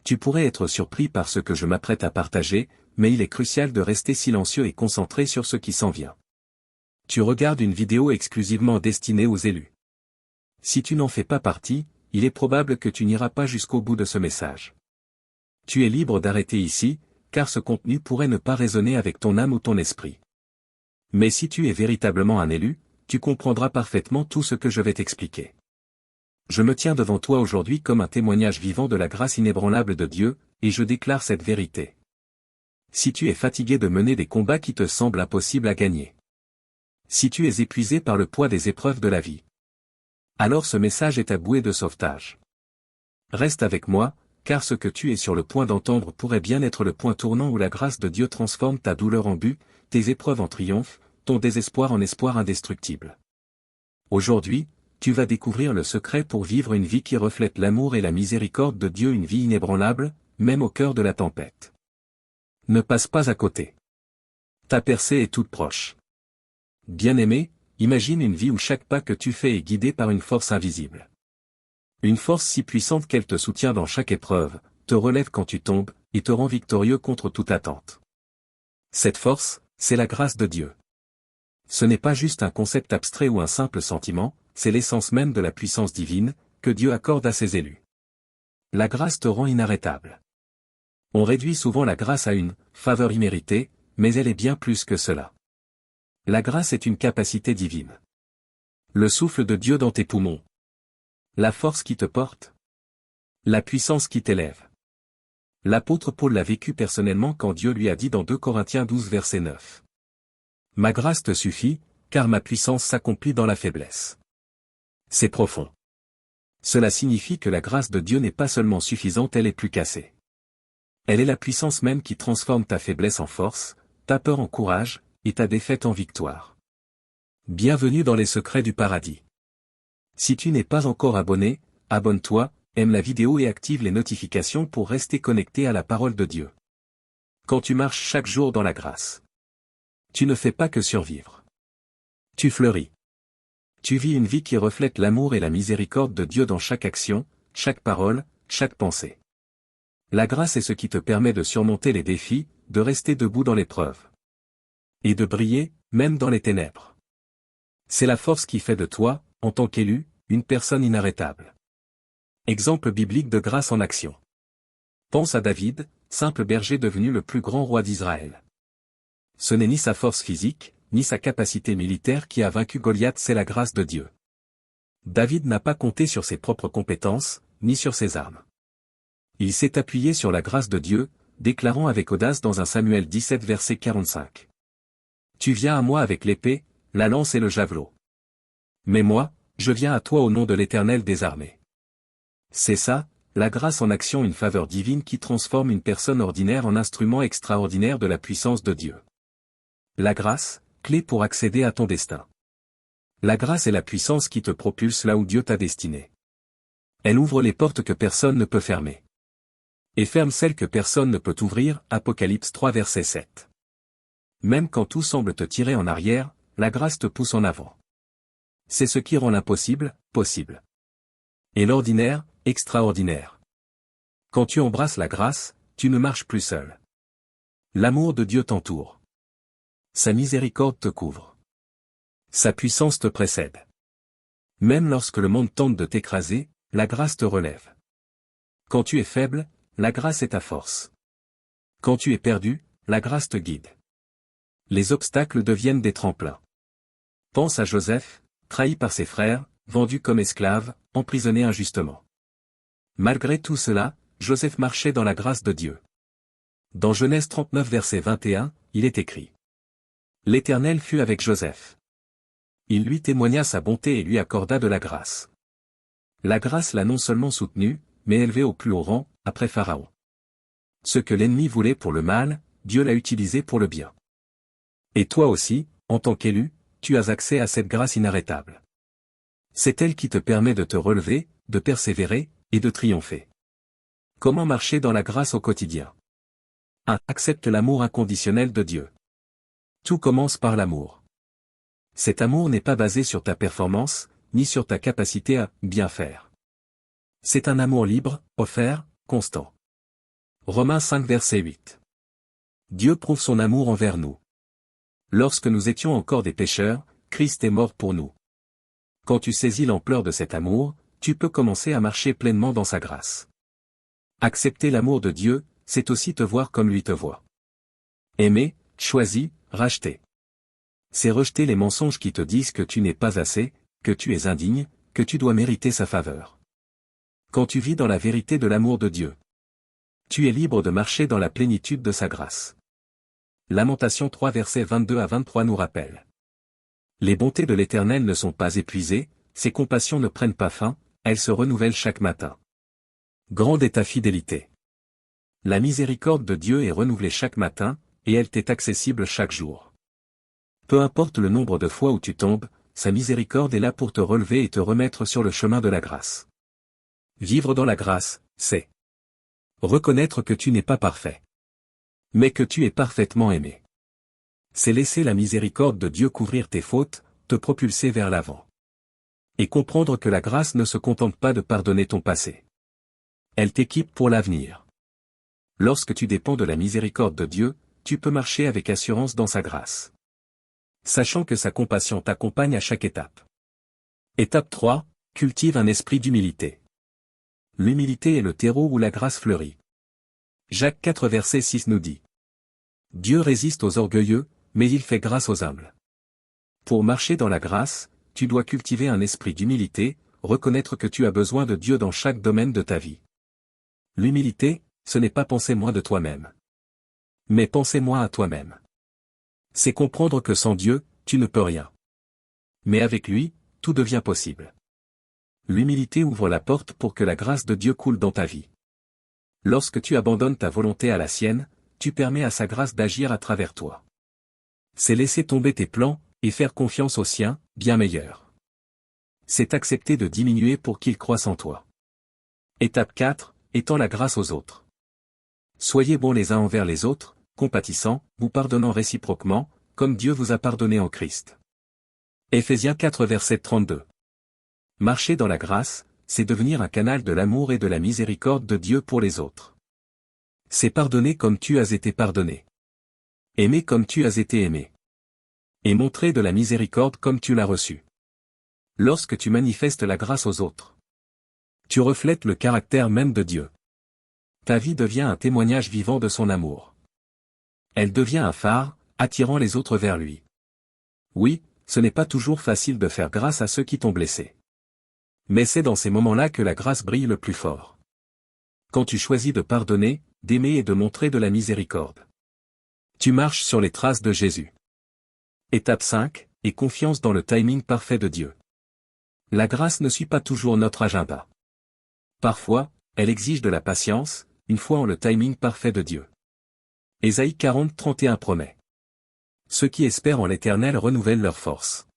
Tu pourrais être surpris par ce que je m'apprête à partager, mais il est crucial de rester silencieux et concentré sur ce qui s'en vient. Tu regardes une vidéo exclusivement destinée aux élus. Si tu n'en fais pas partie, il est probable que tu n'iras pas jusqu'au bout de ce message. Tu es libre d'arrêter ici, car ce contenu pourrait ne pas résonner avec ton âme ou ton esprit. Mais si tu es véritablement un élu, tu comprendras parfaitement tout ce que je vais t'expliquer. Je me tiens devant toi aujourd'hui comme un témoignage vivant de la grâce inébranlable de Dieu, et je déclare cette vérité. Si tu es fatigué de mener des combats qui te semblent impossibles à gagner. Si tu es épuisé par le poids des épreuves de la vie. Alors ce message est ta bouée de sauvetage. Reste avec moi, car ce que tu es sur le point d'entendre pourrait bien être le point tournant où la grâce de Dieu transforme ta douleur en but, tes épreuves en triomphe, ton désespoir en espoir indestructible. Aujourd'hui, tu vas découvrir le secret pour vivre une vie qui reflète l'amour et la miséricorde de Dieu, une vie inébranlable, même au cœur de la tempête. Ne passe pas à côté. Ta percée est toute proche. Bien-aimé, imagine une vie où chaque pas que tu fais est guidé par une force invisible. Une force si puissante qu'elle te soutient dans chaque épreuve, te relève quand tu tombes, et te rend victorieux contre toute attente. Cette force, c'est la grâce de Dieu. Ce n'est pas juste un concept abstrait ou un simple sentiment, c'est l'essence même de la puissance divine, que Dieu accorde à ses élus. La grâce te rend inarrêtable. On réduit souvent la grâce à une faveur imméritée, mais elle est bien plus que cela. La grâce est une capacité divine. Le souffle de Dieu dans tes poumons. La force qui te porte. La puissance qui t'élève. L'apôtre Paul l'a vécu personnellement quand Dieu lui a dit dans 2 Corinthiens 12 verset 9. Ma grâce te suffit, car ma puissance s'accomplit dans la faiblesse. C'est profond. Cela signifie que la grâce de Dieu n'est pas seulement suffisante, elle est plus qu'assez. Elle est la puissance même qui transforme ta faiblesse en force, ta peur en courage, et ta défaite en victoire. Bienvenue dans les secrets du paradis. Si tu n'es pas encore abonné, abonne-toi, aime la vidéo et active les notifications pour rester connecté à la parole de Dieu. Quand tu marches chaque jour dans la grâce, tu ne fais pas que survivre. Tu fleuris. Tu vis une vie qui reflète l'amour et la miséricorde de Dieu dans chaque action, chaque parole, chaque pensée. La grâce est ce qui te permet de surmonter les défis, de rester debout dans l'épreuve. Et de briller, même dans les ténèbres. C'est la force qui fait de toi, en tant qu'élu, une personne inarrêtable. Exemple biblique de grâce en action. Pense à David, simple berger devenu le plus grand roi d'Israël. Ce n'est ni sa force physique, ni sa capacité militaire qui a vaincu Goliath, c'est la grâce de Dieu. David n'a pas compté sur ses propres compétences, ni sur ses armes. Il s'est appuyé sur la grâce de Dieu, déclarant avec audace dans 1 Samuel 17 verset 45. Tu viens à moi avec l'épée, la lance et le javelot. Mais moi, je viens à toi au nom de l'Éternel des armées. C'est ça, la grâce en action, une faveur divine qui transforme une personne ordinaire en instrument extraordinaire de la puissance de Dieu. La grâce, clé pour accéder à ton destin. La grâce est la puissance qui te propulse là où Dieu t'a destiné. Elle ouvre les portes que personne ne peut fermer. Et ferme celles que personne ne peut ouvrir, Apocalypse 3 verset 7. Même quand tout semble te tirer en arrière, la grâce te pousse en avant. C'est ce qui rend l'impossible, possible. Et l'ordinaire, extraordinaire. Quand tu embrasses la grâce, tu ne marches plus seul. L'amour de Dieu t'entoure. Sa miséricorde te couvre. Sa puissance te précède. Même lorsque le monde tente de t'écraser, la grâce te relève. Quand tu es faible, la grâce est ta force. Quand tu es perdu, la grâce te guide. Les obstacles deviennent des tremplins. Pense à Joseph, trahi par ses frères, vendu comme esclave, emprisonné injustement. Malgré tout cela, Joseph marchait dans la grâce de Dieu. Dans Genèse 39 verset 21, il est écrit. L'Éternel fut avec Joseph. Il lui témoigna sa bonté et lui accorda de la grâce. La grâce l'a non seulement soutenu, mais élevé au plus haut rang, après Pharaon. Ce que l'ennemi voulait pour le mal, Dieu l'a utilisé pour le bien. Et toi aussi, en tant qu'élu, tu as accès à cette grâce inarrêtable. C'est elle qui te permet de te relever, de persévérer, et de triompher. Comment marcher dans la grâce au quotidien? 1. Accepte l'amour inconditionnel de Dieu. Tout commence par l'amour. Cet amour n'est pas basé sur ta performance, ni sur ta capacité à bien faire. C'est un amour libre, offert, constant. Romains 5 verset 8. Dieu prouve son amour envers nous. Lorsque nous étions encore des pécheurs, Christ est mort pour nous. Quand tu saisis l'ampleur de cet amour, tu peux commencer à marcher pleinement dans sa grâce. Accepter l'amour de Dieu, c'est aussi te voir comme lui te voit. Aimer, choisir, racheter. C'est rejeter les mensonges qui te disent que tu n'es pas assez, que tu es indigne, que tu dois mériter sa faveur. Quand tu vis dans la vérité de l'amour de Dieu, tu es libre de marcher dans la plénitude de sa grâce. Lamentation 3 versets 22 à 23 nous rappelle. Les bontés de l'Éternel ne sont pas épuisées, ses compassions ne prennent pas fin, elles se renouvellent chaque matin. Grande est ta fidélité. La miséricorde de Dieu est renouvelée chaque matin, et elle t'est accessible chaque jour. Peu importe le nombre de fois où tu tombes, sa miséricorde est là pour te relever et te remettre sur le chemin de la grâce. Vivre dans la grâce, c'est reconnaître que tu n'es pas parfait, mais que tu es parfaitement aimé. C'est laisser la miséricorde de Dieu couvrir tes fautes, te propulser vers l'avant. Et comprendre que la grâce ne se contente pas de pardonner ton passé. Elle t'équipe pour l'avenir. Lorsque tu dépends de la miséricorde de Dieu, tu peux marcher avec assurance dans sa grâce. Sachant que sa compassion t'accompagne à chaque étape. Étape 3, cultive un esprit d'humilité. L'humilité est le terreau où la grâce fleurit. Jacques 4 verset 6 nous dit. Dieu résiste aux orgueilleux, mais il fait grâce aux humbles. Pour marcher dans la grâce, tu dois cultiver un esprit d'humilité, reconnaître que tu as besoin de Dieu dans chaque domaine de ta vie. L'humilité, ce n'est pas penser moins de toi-même. Mais penser moins à toi-même. C'est comprendre que sans Dieu, tu ne peux rien. Mais avec lui, tout devient possible. L'humilité ouvre la porte pour que la grâce de Dieu coule dans ta vie. Lorsque tu abandonnes ta volonté à la sienne, tu permets à sa grâce d'agir à travers toi. C'est laisser tomber tes plans, et faire confiance au sien, bien meilleur. C'est accepter de diminuer pour qu'il croisse en toi. Étape 4, étends la grâce aux autres. Soyez bons les uns envers les autres, compatissants, vous pardonnant réciproquement, comme Dieu vous a pardonné en Christ. Éphésiens 4 verset 32. Marcher dans la grâce, c'est devenir un canal de l'amour et de la miséricorde de Dieu pour les autres. C'est pardonner comme tu as été pardonné. Aimer comme tu as été aimé. Et montrer de la miséricorde comme tu l'as reçue. Lorsque tu manifestes la grâce aux autres, tu reflètes le caractère même de Dieu. Ta vie devient un témoignage vivant de son amour. Elle devient un phare, attirant les autres vers lui. Oui, ce n'est pas toujours facile de faire grâce à ceux qui t'ont blessé. Mais c'est dans ces moments-là que la grâce brille le plus fort. Quand tu choisis de pardonner, d'aimer et de montrer de la miséricorde. Tu marches sur les traces de Jésus. Étape 5, et confiance dans le timing parfait de Dieu. La grâce ne suit pas toujours notre agenda. Parfois, elle exige de la patience, une foi en le timing parfait de Dieu. Ésaïe 40, 31 promet. Ceux qui espèrent en l'Éternel renouvellent leur force.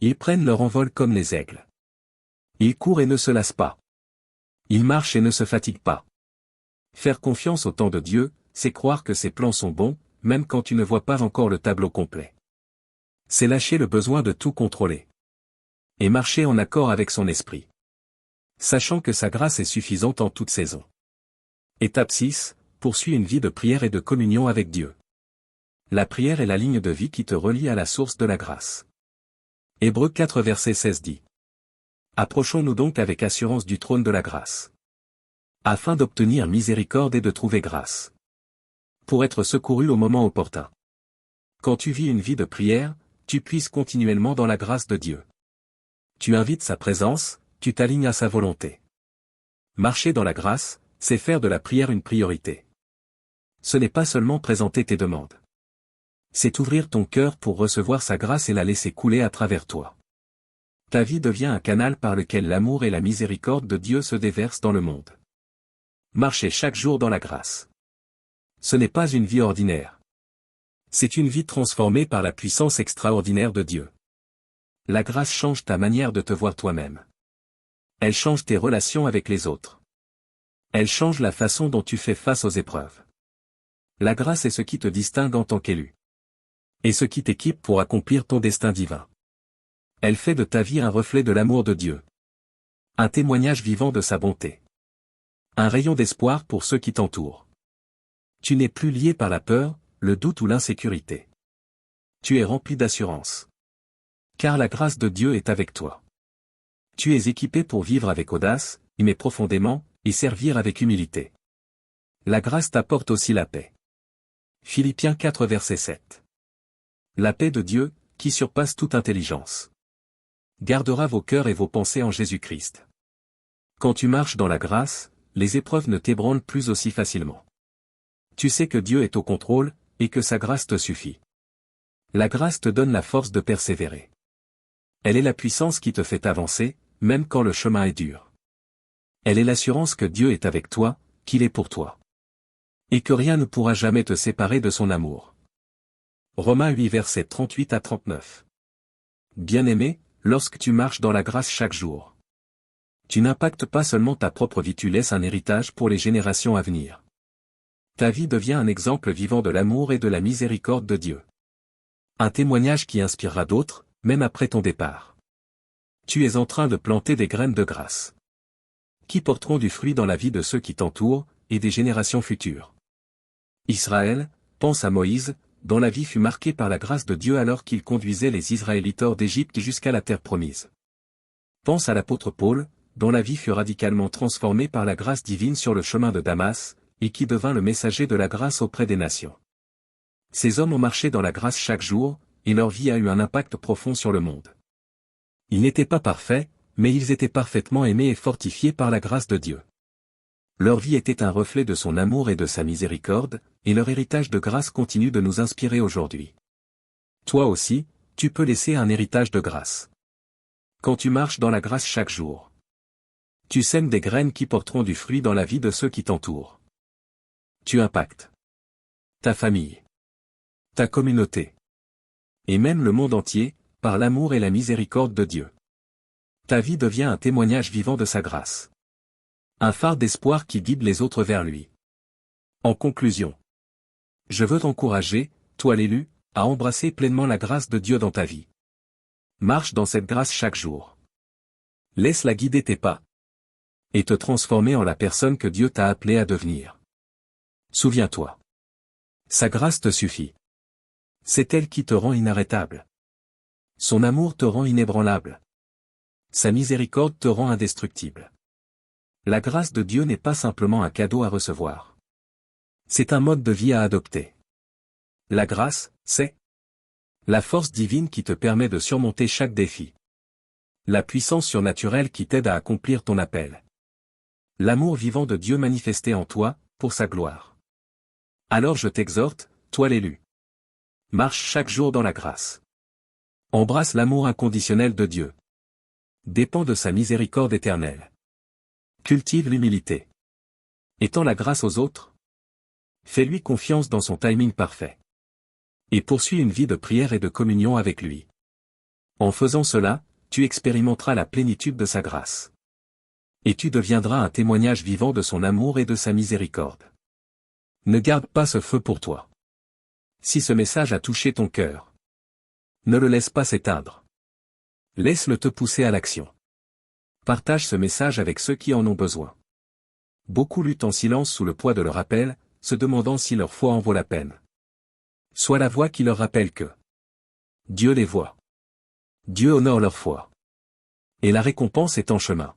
Ils prennent leur envol comme les aigles. Ils courent et ne se lassent pas. Ils marchent et ne se fatiguent pas. Faire confiance au temps de Dieu, c'est croire que ses plans sont bons, même quand tu ne vois pas encore le tableau complet. C'est lâcher le besoin de tout contrôler. Et marcher en accord avec son esprit. Sachant que sa grâce est suffisante en toute saison. Étape 6, poursuis une vie de prière et de communion avec Dieu. La prière est la ligne de vie qui te relie à la source de la grâce. Hébreux 4 verset 16 dit. Approchons-nous donc avec assurance du trône de la grâce. Afin d'obtenir miséricorde et de trouver grâce. Pour être secouru au moment opportun. Quand tu vis une vie de prière, tu puises continuellement dans la grâce de Dieu. Tu invites sa présence, tu t'alignes à sa volonté. Marcher dans la grâce, c'est faire de la prière une priorité. Ce n'est pas seulement présenter tes demandes. C'est ouvrir ton cœur pour recevoir sa grâce et la laisser couler à travers toi. Ta vie devient un canal par lequel l'amour et la miséricorde de Dieu se déversent dans le monde. Marcher chaque jour dans la grâce. Ce n'est pas une vie ordinaire. C'est une vie transformée par la puissance extraordinaire de Dieu. La grâce change ta manière de te voir toi-même. Elle change tes relations avec les autres. Elle change la façon dont tu fais face aux épreuves. La grâce est ce qui te distingue en tant qu'élu. Et ce qui t'équipe pour accomplir ton destin divin. Elle fait de ta vie un reflet de l'amour de Dieu. Un témoignage vivant de sa bonté. Un rayon d'espoir pour ceux qui t'entourent. Tu n'es plus lié par la peur, le doute ou l'insécurité. Tu es rempli d'assurance. Car la grâce de Dieu est avec toi. Tu es équipé pour vivre avec audace, aimer profondément, et servir avec humilité. La grâce t'apporte aussi la paix. Philippiens 4 verset 7. La paix de Dieu, qui surpasse toute intelligence, gardera vos cœurs et vos pensées en Jésus-Christ. Quand tu marches dans la grâce, les épreuves ne t'ébranlent plus aussi facilement. Tu sais que Dieu est au contrôle, et que sa grâce te suffit. La grâce te donne la force de persévérer. Elle est la puissance qui te fait avancer, même quand le chemin est dur. Elle est l'assurance que Dieu est avec toi, qu'il est pour toi. Et que rien ne pourra jamais te séparer de son amour. Romains 8 versets 38 à 39. Bien-aimé, lorsque tu marches dans la grâce chaque jour, tu n'impactes pas seulement ta propre vie, tu laisses un héritage pour les générations à venir. Ta vie devient un exemple vivant de l'amour et de la miséricorde de Dieu. Un témoignage qui inspirera d'autres, même après ton départ. Tu es en train de planter des graines de grâce, qui porteront du fruit dans la vie de ceux qui t'entourent, et des générations futures. Israël, pense à Moïse, dont la vie fut marquée par la grâce de Dieu alors qu'il conduisait les Israélites hors d'Égypte jusqu'à la terre promise. Pense à l'apôtre Paul, dont la vie fut radicalement transformée par la grâce divine sur le chemin de Damas, et qui devint le messager de la grâce auprès des nations. Ces hommes ont marché dans la grâce chaque jour, et leur vie a eu un impact profond sur le monde. Ils n'étaient pas parfaits, mais ils étaient parfaitement aimés et fortifiés par la grâce de Dieu. Leur vie était un reflet de son amour et de sa miséricorde, et leur héritage de grâce continue de nous inspirer aujourd'hui. Toi aussi, tu peux laisser un héritage de grâce. Quand tu marches dans la grâce chaque jour, tu sèmes des graines qui porteront du fruit dans la vie de ceux qui t'entourent. Tu impactes ta famille, ta communauté, et même le monde entier, par l'amour et la miséricorde de Dieu. Ta vie devient un témoignage vivant de sa grâce. Un phare d'espoir qui guide les autres vers lui. En conclusion, je veux t'encourager, toi l'élu, à embrasser pleinement la grâce de Dieu dans ta vie. Marche dans cette grâce chaque jour. Laisse-la guider tes pas, et te transformer en la personne que Dieu t'a appelé à devenir. Souviens-toi. Sa grâce te suffit. C'est elle qui te rend inarrêtable. Son amour te rend inébranlable. Sa miséricorde te rend indestructible. La grâce de Dieu n'est pas simplement un cadeau à recevoir. C'est un mode de vie à adopter. La grâce, c'est la force divine qui te permet de surmonter chaque défi. La puissance surnaturelle qui t'aide à accomplir ton appel. L'amour vivant de Dieu manifesté en toi, pour sa gloire. Alors je t'exhorte, toi l'élu. Marche chaque jour dans la grâce. Embrasse l'amour inconditionnel de Dieu. Dépends de sa miséricorde éternelle. Cultive l'humilité. Étends la grâce aux autres. Fais-lui confiance dans son timing parfait. Et poursuis une vie de prière et de communion avec lui. En faisant cela, tu expérimenteras la plénitude de sa grâce. Et tu deviendras un témoignage vivant de son amour et de sa miséricorde. Ne garde pas ce feu pour toi. Si ce message a touché ton cœur, ne le laisse pas s'éteindre. Laisse-le te pousser à l'action. Partage ce message avec ceux qui en ont besoin. Beaucoup luttent en silence sous le poids de leur appel, se demandant si leur foi en vaut la peine. Sois la voix qui leur rappelle que Dieu les voit. Dieu honore leur foi. Et la récompense est en chemin.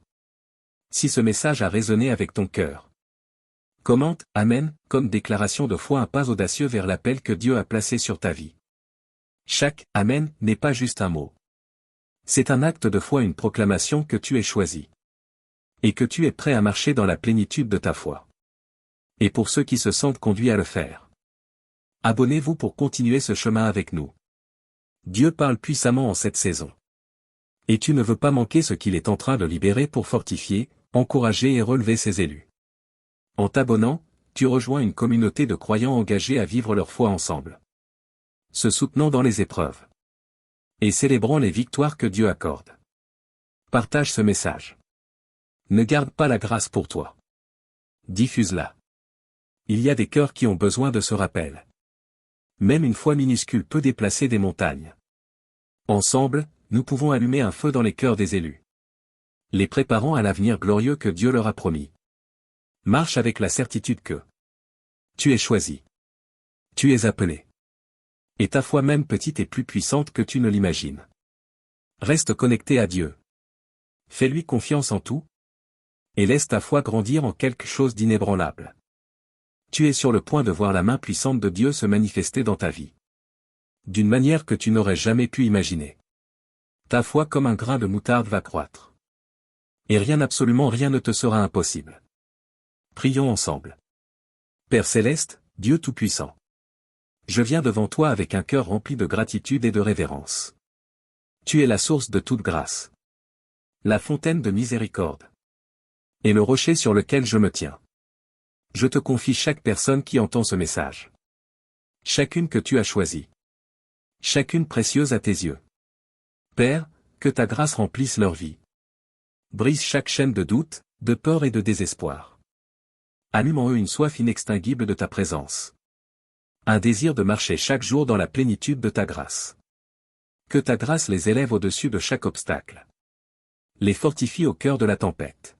Si ce message a résonné avec ton cœur, commente « Amen » comme déclaration de foi, un pas audacieux vers l'appel que Dieu a placé sur ta vie. Chaque « Amen » n'est pas juste un mot. C'est un acte de foi, une proclamation que tu es choisi. Et que tu es prêt à marcher dans la plénitude de ta foi. Et pour ceux qui se sentent conduits à le faire, abonnez-vous pour continuer ce chemin avec nous. Dieu parle puissamment en cette saison. Et tu ne veux pas manquer ce qu'il est en train de libérer pour fortifier, encourager et relever ses élus. En t'abonnant, tu rejoins une communauté de croyants engagés à vivre leur foi ensemble. Se soutenant dans les épreuves. Et célébrant les victoires que Dieu accorde. Partage ce message. Ne garde pas la grâce pour toi. Diffuse-la. Il y a des cœurs qui ont besoin de ce rappel. Même une foi minuscule peut déplacer des montagnes. Ensemble, nous pouvons allumer un feu dans les cœurs des élus. Les préparant à l'avenir glorieux que Dieu leur a promis. Marche avec la certitude que Tu es choisi. Tu es appelé. Et ta foi même petite est plus puissante que tu ne l'imagines. Reste connecté à Dieu. Fais-lui confiance en tout. Et laisse ta foi grandir en quelque chose d'inébranlable. Tu es sur le point de voir la main puissante de Dieu se manifester dans ta vie. D'une manière que tu n'aurais jamais pu imaginer. Ta foi comme un grain de moutarde va croître. Et rien, absolument rien ne te sera impossible. Prions ensemble. Père céleste, Dieu tout-puissant. Je viens devant toi avec un cœur rempli de gratitude et de révérence. Tu es la source de toute grâce. La fontaine de miséricorde. Et le rocher sur lequel je me tiens. Je te confie chaque personne qui entend ce message. Chacune que tu as choisie. Chacune précieuse à tes yeux. Père, que ta grâce remplisse leur vie. Brise chaque chaîne de doute, de peur et de désespoir. Allume en eux une soif inextinguible de ta présence. Un désir de marcher chaque jour dans la plénitude de ta grâce. Que ta grâce les élève au-dessus de chaque obstacle. Les fortifie au cœur de la tempête.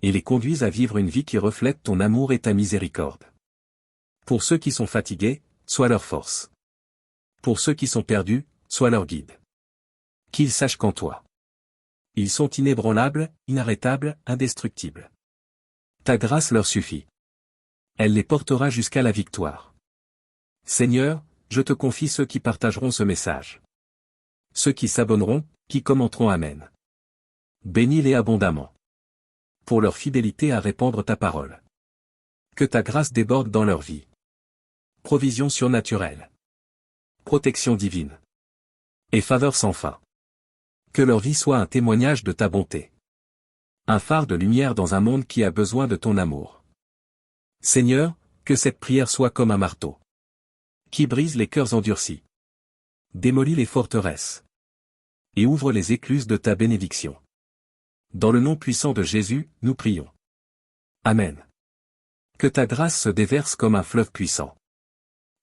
Et les conduise à vivre une vie qui reflète ton amour et ta miséricorde. Pour ceux qui sont fatigués, sois leur force. Pour ceux qui sont perdus, sois leur guide. Qu'ils sachent qu'en toi. Ils sont inébranlables, inarrêtables, indestructibles. Ta grâce leur suffit. Elle les portera jusqu'à la victoire. Seigneur, je te confie ceux qui partageront ce message. Ceux qui s'abonneront, qui commenteront Amen. Bénis-les abondamment. Pour leur fidélité à répandre ta parole. Que ta grâce déborde dans leur vie. Provision surnaturelle. Protection divine. Et faveur sans fin. Que leur vie soit un témoignage de ta bonté. Un phare de lumière dans un monde qui a besoin de ton amour. Seigneur, que cette prière soit comme un marteau. Qui brise les cœurs endurcis. Démolit les forteresses. Et ouvre les écluses de ta bénédiction. Dans le nom puissant de Jésus, nous prions. Amen. Que ta grâce se déverse comme un fleuve puissant.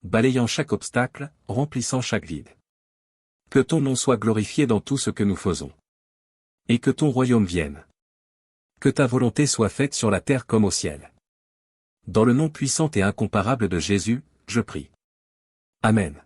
Balayant chaque obstacle, remplissant chaque vide. Que ton nom soit glorifié dans tout ce que nous faisons. Et que ton royaume vienne. Que ta volonté soit faite sur la terre comme au ciel. Dans le nom puissant et incomparable de Jésus, je prie. Amen.